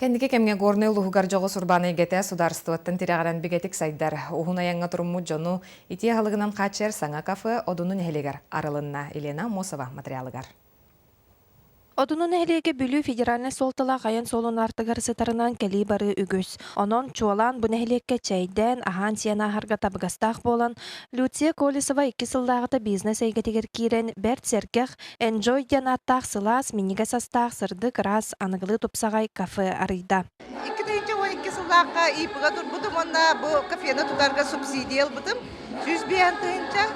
Кендики кемге горны улугар жого сурбаны егете сударствоттан тираган бигетик сайдар. Ухуна янга турумму жону ити халыгынан качер саңа кафе одунун хелегер арылынна Елена Мосова материалыгар. Одунун элеге бүлүү федеральный солтала кайын солун артыгар сытарынан кели бары үгүс. Онон чуалан бу нехилекке чейден ахан сиена харга табгастах болан Люция Колесова 2 сылдагыта бизнес эйгетигер кирен Берт Серкех Enjoy янаттах сылас миниге састах сырдык раз аныгылы тупсагай кафе арыйда. 2 сылдакка ипыга турбутум, онна бу кафені тутарга субсидия албытым. 100 биян тыынча,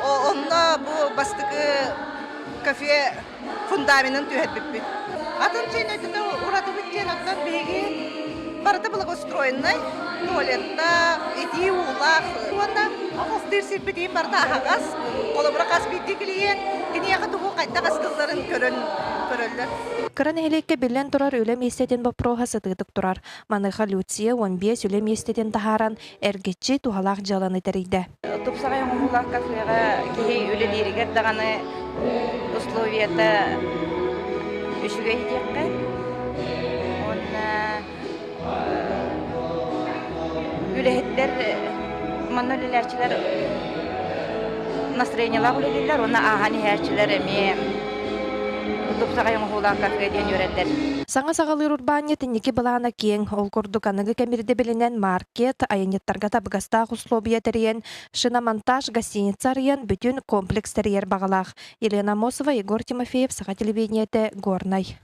онна бу бастыгы кафе фундаментын түйетбиппит. Атын чейнетінде ураты биттен аттан беги барыты былыгы устроенный, туалетта, эти улах. Онда охостыр сирпетейін барда ағас, қолыбыра қас битті келейен, кенеяғы туғы қайта қасқыларын көрөлдер. Кыран элекке билен турар үлем естетен бопроға сытыдык турар. Маныха Люция 15 үлем естетен тахаран эргетчи тухалақ жаланы тәрейді. Тупсагай оңулақ кафеға кейі үлелерігер дағаны условията үшіге едекке. Үлехеттер, манны үлелерчілер настроениялақ үлелерлер, оны ағаны әрчілер әме тупсагай оңулақ кафеден өрелдер. Саңа сағалыр урбания тенеки балана кең, ол курдук аныгы кемирде билинен маркет, айынеттарга табгастақ условия терен, шиномонтаж, гостиница арыян бүтін комплекс терьер бағалақ. Елена Мосова, Егор Тимофеев, Саха телевидениете, Горнай.